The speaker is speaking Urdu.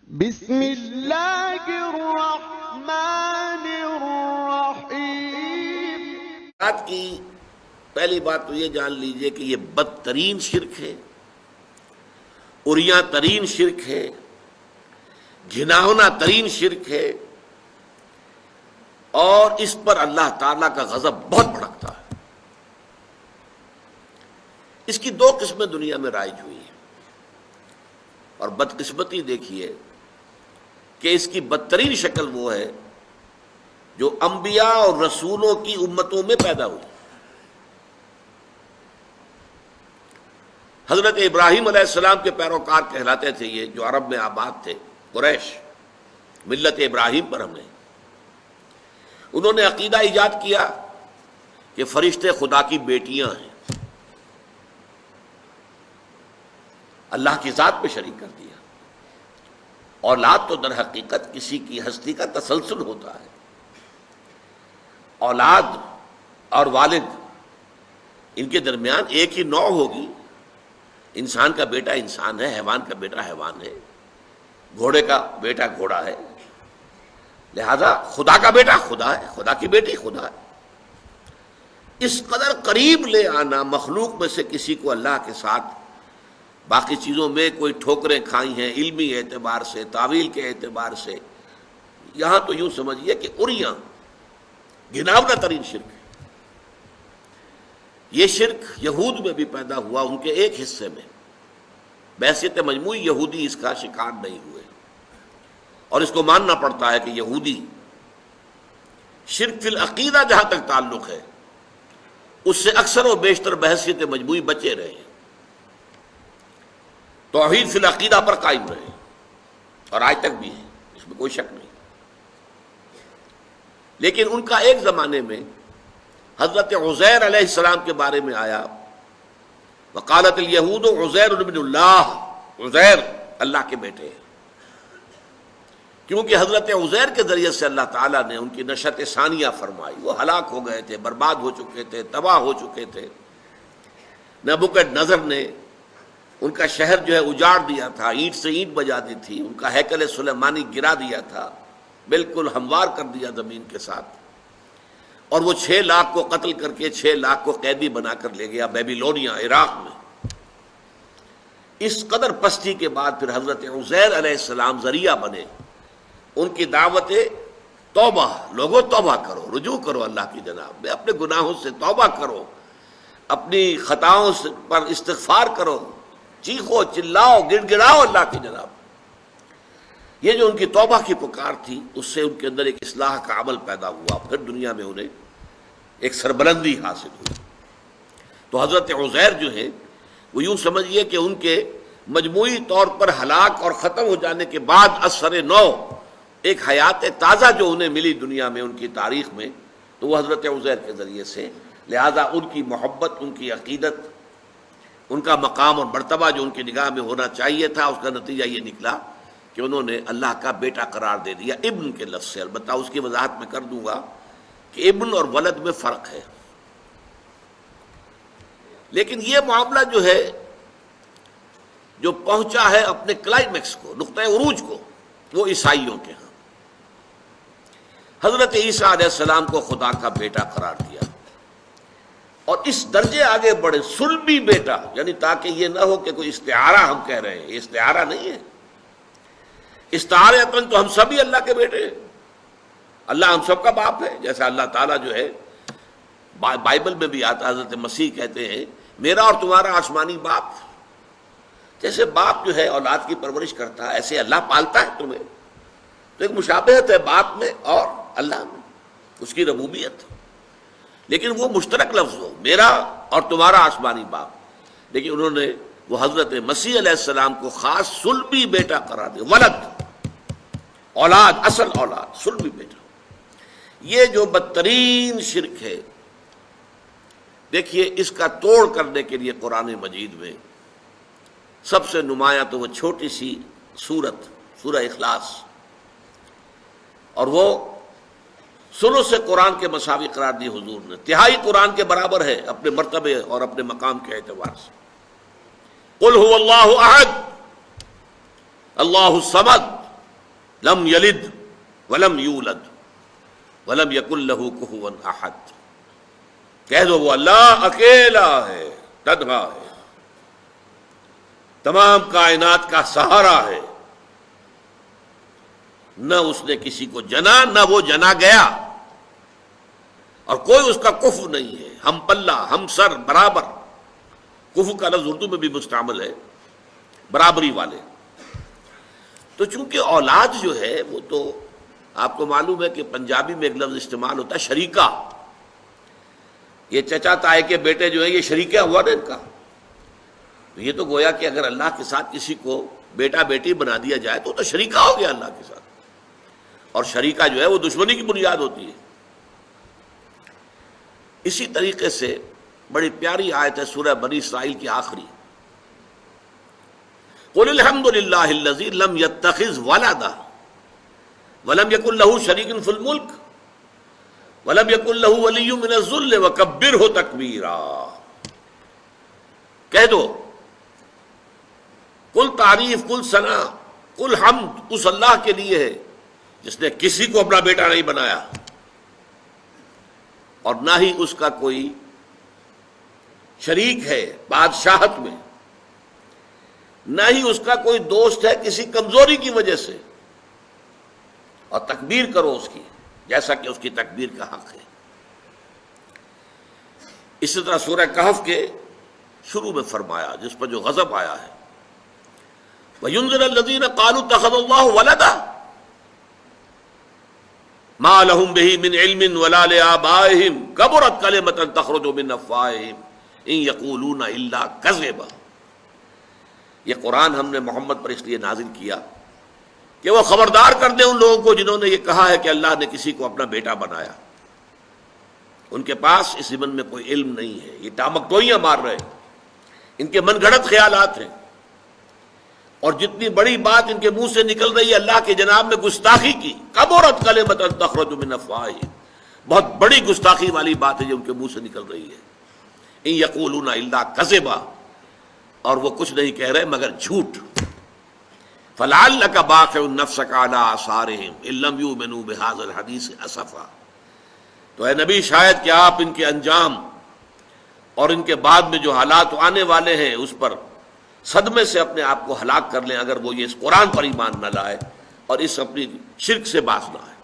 بسم اللہ الرحمن الرحیم۔ بات کی پہلی بات تو یہ جان لیجئے کہ یہ بدترین شرک ہے، عریاں ترین شرک ہے، گھناؤنا ترین شرک ہے، اور اس پر اللہ تعالیٰ کا غضب بہت بھڑکتا ہے۔ اس کی دو قسمیں دنیا میں رائج ہوئی ہیں، اور بدقسمتی دیکھیے کہ اس کی بدترین شکل وہ ہے جو انبیاء اور رسولوں کی امتوں میں پیدا ہوئی۔ حضرت ابراہیم علیہ السلام کے پیروکار کہلاتے تھے یہ، جو عرب میں آباد تھے، قریش، ملت ابراہیم پر ہم نے۔ انہوں نے عقیدہ ایجاد کیا کہ فرشتے خدا کی بیٹیاں ہیں، اللہ کی ذات پہ شریک کر دیا۔ اولاد تو در حقیقت کسی کی ہستی کا تسلسل ہوتا ہے، اولاد اور والد ان کے درمیان ایک ہی نوع ہوگی۔ انسان کا بیٹا انسان ہے، حیوان کا بیٹا حیوان ہے، گھوڑے کا بیٹا گھوڑا ہے، لہذا خدا کا بیٹا خدا ہے، خدا کی بیٹی خدا ہے۔ اس قدر قریب لے آنا مخلوق میں سے کسی کو اللہ کے ساتھ، باقی چیزوں میں کوئی ٹھوکریں کھائی ہیں علمی اعتبار سے، تعویل کے اعتبار سے، یہاں تو یوں سمجھیے کہ عریاں گھناؤنا ترین شرک ہے۔ یہ شرک یہود میں بھی پیدا ہوا، ان کے ایک حصے میں، بحیثیت مجموعی یہودی اس کا شکار نہیں ہوئے، اور اس کو ماننا پڑتا ہے کہ یہودی شرک فی العقیدہ جہاں تک تعلق ہے اس سے اکثر و بیشتر بحیثیت مجموعی بچے رہے ہیں، توحید فی العقیدہ پر قائم رہے، اور آج تک بھی ہے، اس میں کوئی شک نہیں۔ لیکن ان کا ایک زمانے میں حضرت عزیر علیہ السلام کے بارے میں آیا، وقالت الیہود عزیر ابن اللہ، عزیر اللہ کے بیٹے ہیں، کیونکہ حضرت عزیر کے ذریعے سے اللہ تعالیٰ نے ان کی نشأت ثانیہ فرمائی۔ وہ ہلاک ہو گئے تھے، برباد ہو چکے تھے، تباہ ہو چکے تھے۔ نبوکدنضر نے ان کا شہر جو ہے اجاڑ دیا تھا، اینٹ سے اینٹ بجا دی تھی، ان کا ہیکل سلیمانی گرا دیا تھا، بالکل ہموار کر دیا زمین کے ساتھ، اور وہ 6 لاکھ کو قتل کر کے 6 لاکھ کو قیدی بنا کر لے گیا بیبیلونیا، عراق میں۔ اس قدر پستی کے بعد پھر حضرت عزیر علیہ السلام ذریعہ بنے ان کی دعوت توبہ، لوگوں توبہ کرو، رجوع کرو اللہ کی جناب میں، اپنے گناہوں سے توبہ کرو، اپنی خطاؤں پر استغفار کرو، چیخو چلاؤ گڑ گڑاؤ اللہ کی جناب۔ یہ جو ان کی توبہ کی پکار تھی، اس سے ان کے اندر ایک اصلاح کا عمل پیدا ہوا، پھر دنیا میں انہیں ایک سربلندی حاصل ہوئی۔ تو حضرت عزیر جو ہے وہ یوں سمجھیے کہ ان کے مجموعی طور پر ہلاک اور ختم ہو جانے کے بعد اثر نو ایک حیات تازہ جو انہیں ملی دنیا میں، ان کی تاریخ میں، تو وہ حضرت عزیر کے ذریعے سے۔ لہذا ان کی محبت، ان کی عقیدت، ان کا مقام اور مرتبہ جو ان کی نگاہ میں ہونا چاہیے تھا، اس کا نتیجہ یہ نکلا کہ انہوں نے اللہ کا بیٹا قرار دے دیا، ابن کے لفظ سے۔ البتہ اس کی وضاحت میں کر دوں گا کہ ابن اور ولد میں فرق ہے، لیکن یہ معاملہ جو ہے جو پہنچا ہے اپنے کلائمیکس کو، نقطۂ عروج کو، وہ عیسائیوں کے ہاں۔ حضرت عیسیٰ علیہ السلام کو خدا کا بیٹا قرار دیا، اور اس درجے آگے بڑھے صلبی بیٹا، یعنی تاکہ یہ نہ ہو کہ کوئی استعارہ ہم کہہ رہے ہیں، یہ استعارہ نہیں ہے۔ استعارتاً تو ہم سبھی اللہ کے بیٹے ہیں، اللہ ہم سب کا باپ ہے، جیسا اللہ تعالیٰ جو ہے بائبل میں بھی آتا، حضرت مسیح کہتے ہیں میرا اور تمہارا آسمانی باپ۔ جیسے باپ جو ہے اولاد کی پرورش کرتا ہے، ایسے اللہ پالتا ہے تمہیں۔ تو ایک مشابہت ہے باپ میں اور اللہ میں، اس کی ربوبیت۔ لیکن وہ مشترک لفظ ہو، میرا اور تمہارا آسمانی باپ، لیکن انہوں نے وہ حضرت مسیح علیہ السلام کو خاص صلبی بیٹا قرار دیا، ولد، اولاد، اصل اولاد، صلبی بیٹا۔ یہ جو بدترین شرک ہے، دیکھیے اس کا توڑ کرنے کے لیے قرآن مجید میں سب سے نمایاں تو وہ چھوٹی سی سورت، سورہ اخلاص، اور وہ ثلث قرآن کے مساوی قرار دی حضور نے، تہائی قرآن کے برابر ہے اپنے مرتبے اور اپنے مقام کے اعتبار سے۔ قل هو اللہ احد اللہ الصمد لم یلد ولم یولد ولم یکن لہ کفوا احد. کہہ دو وہ اللہ اکیلا ہے، تنہا ہے، تمام کائنات کا سہارا ہے، نہ اس نے کسی کو جنا نہ وہ جنا گیا، اور کوئی اس کا کفو نہیں ہے، ہم پلہ ہم سر برابر. کفو کا لفظ اردو میں بھی مستعمل ہے، برابری والے. تو چونکہ اولاد جو ہے وہ تو آپ کو معلوم ہے کہ پنجابی میں ایک لفظ استعمال ہوتا ہے شریکہ. یہ چچا تائے کے بیٹے جو ہیں یہ شریکہ ہوا نا ان کا. تو یہ تو گویا کہ اگر اللہ کے ساتھ کسی کو بیٹا بیٹی بنا دیا جائے تو شریکہ ہو گیا اللہ کے ساتھ. اور شریکہ جو ہے وہ دشمنی کی بنیاد ہوتی ہے. اسی طریقے سے بڑی پیاری آیت ہے سورہ بنی اسرائیل کی آخری، قل الحمد للہ الذی لم یتخذ ولدا ولم یکن لہ شریک فی الملک ولم یکن لہ ولی من الذل وکبرہ تکبیرا. کہہ دو کل تعریف، کل ثنا، کل حمد اس اللہ کے لیے ہے جس نے کسی کو اپنا بیٹا نہیں بنایا اور نہ ہی اس کا کوئی شریک ہے بادشاہت میں، نہ ہی اس کا کوئی دوست ہے کسی کمزوری کی وجہ سے. اور تکبیر کرو اس کی جیسا کہ اس کی تکبیر کا حق ہے. اسی طرح سورہ کہف کے شروع میں فرمایا جس پر جو غضب آیا ہے، وَيُنذِرَ الَّذِينَ قَالُوا اتَّخَذَ اللَّهُ وَلَدًا مَا لَهُم بِهِ مِنْ عِلْمٍ وَلَا لِآبَائِهِمْ كَبُرَتْ كَلِمَةً تَخْرُجُ مِنْ أَفْوَاهِهِمْ إِنْ يَقُولُونَ إِلَّا كَذِبًا. یہ قرآن ہم نے محمد پر اس لیے نازل کیا کہ وہ خبردار کر دیں ان لوگوں کو جنہوں نے یہ کہا ہے کہ اللہ نے کسی کو اپنا بیٹا بنایا. ان کے پاس اس ضمن میں کوئی علم نہیں ہے، یہ ٹامک ٹوئیاں مار رہے ہیں، ان کے من گھڑت خیالات ہیں. اور جتنی بڑی بات ان کے منہ سے نکل رہی ہے اللہ کے جناب میں گستاخی کی، کبرت کلمۃ تخرج من افواہہم، بہت بڑی گستاخی والی بات ہے جو ان کے منہ سے نکل رہی ہے. ان یقولون الا کذبا، اور وہ کچھ نہیں کہہ رہے مگر جھوٹ. فلعلک باخع نفسک علی آثارہم ان لم یؤمنوا بہذا الحدیث اسفا. تو اے نبی شاید کہ آپ ان کے انجام اور ان کے بعد میں جو حالات آنے والے ہیں اس پر صدمے سے اپنے آپ کو ہلاک کر لیں اگر وہ یہ اس قرآن پر ایمان نہ لائے اور اس اپنی شرک سے باز نہ آئے.